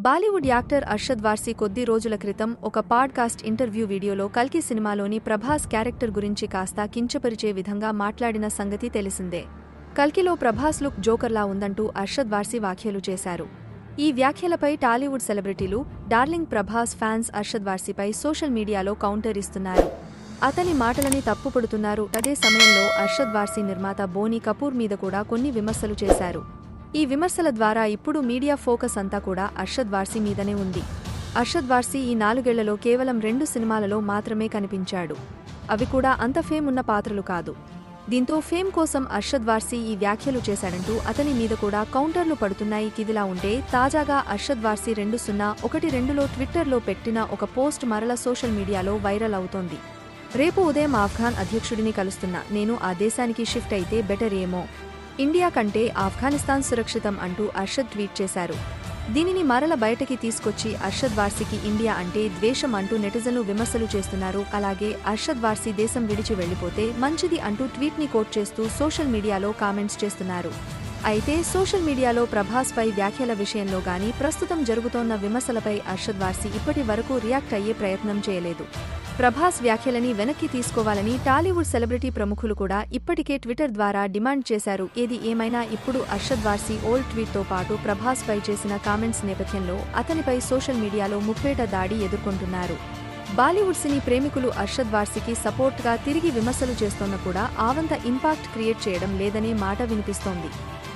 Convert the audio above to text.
Bollywood actor Arshad Warsi కొద్ది రోజుల క్రితం ఒక పాడ్కాస్ట్ ఇంటర్వ్యూ వీడియోలో కల్కి సినిమాలోని ప్రభాస్ క్యారెక్టర్ గురించి కాస్త కించపరిచే విధంగా మాట్లాడిన సంగతి తెలిసిందే. కల్కిలో ప్రభాస్ లుక్ జోకర్లా ఉందంటూ అర్షద్ వార్సీ వ్యాఖ్యలు చేశారు. ఈ వ్యాఖ్యలపై Tollywood celebrities, darling Prabhas fans Arshad వార్సీపై సోషల్ మీడియాలో కౌంటర్ ఇస్తున్నారు. అతని మాటలని తప్పుపడుతున్నారు. అదే సమయంలో అర్షద్ వార్సీ నిర్మాత బోనీ కపూర్ మీద కూడా కొన్ని విమర్శలు చేశారు. ఈ విమర్శల ద్వారా ఇప్పుడు మీడియా ఫోకస్ అంతా కూడా అర్షద్ వార్సీ మీదనే ఉంది. అర్షద్ వార్సీ ఈ 4 ఏళ్లలో కేవలం 2 సినిమాలలో మాత్రమే కనిపించాడు. అవి కూడా అంత ఫేమ్ ఉన్న పాత్రలు కాదు. దీంతో ఫేమ్ కోసం అర్షద్ వార్సీ ఈ వ్యాఖ్యలు చేశాడంటూ అతని మీద కూడా కౌంటర్లు పడుతున్నాయి. ఇదిలా ఉంటే తాజాగా అర్షద్ వార్సీ 2012లో ట్విట్టర్లో పెట్టిన ఒక పోస్ట్ మరల సోషల్ మీడియాలో వైరల్ అవుతోంది. రేపు ఉదయం ఆఫ్ఘాన్ అధ్యక్షుడిని కలుస్తున్నా, నేను ఆ దేశానికి షిఫ్ట్ అయితే బెటర్ ఏమో, ఇండియా కంటే ఆఫ్ఘనిస్తాన్ సురక్షితం అంటూ అర్షద్ ట్వీట్ చేశారు. దీనిని మరల బయటకి తీసుకొచ్చి అర్షద్ వార్సీకి ఇండియా అంటే ద్వేషం అంటూ నెటిజన్లు విమర్శలు చేస్తున్నారు. అలాగే అర్షద్ వార్సీ దేశం విడిచి వెళ్లిపోతే మంచిది అంటూ ట్వీట్ని కోట్ చేస్తూ సోషల్ మీడియాలో కామెంట్స్ చేస్తున్నారు. అయితే సోషల్ మీడియాలో ప్రభాస్ పై వ్యాఖ్యల విషయంలో గానీ, ప్రస్తుతం జరుగుతోన్న విమర్శలపై అర్షద్ వార్సీ ఇప్పటి వరకు రియాక్ట్ అయ్యే ప్రయత్నం చేయలేదు. ప్రభాస్ వ్యాఖ్యలని వెనక్కి తీసుకోవాలని టాలీవుడ్ సెలబ్రిటీ ప్రముఖులు కూడా ఇప్పటికే ట్విట్టర్ ద్వారా డిమాండ్ చేశారు. ఏది ఏమైనా ఇప్పుడు అర్షద్ వార్సీ ఓల్డ్ ట్వీట్తో పాటు ప్రభాస్ పై చేసిన కామెంట్స్ నేపథ్యంలో అతనిపై సోషల్ మీడియాలో ముప్పేట దాడి ఎదుర్కొంటున్నారు. బాలీవుడ్ సినీ ప్రేమికులు అర్షద్ వార్సీకి సపోర్ట్గా తిరిగి విమర్శలు చేస్తోన్న కూడా ఆవంత ఇంపాక్ట్ క్రియేట్ చేయడం లేదనే మాట వినిపిస్తోంది.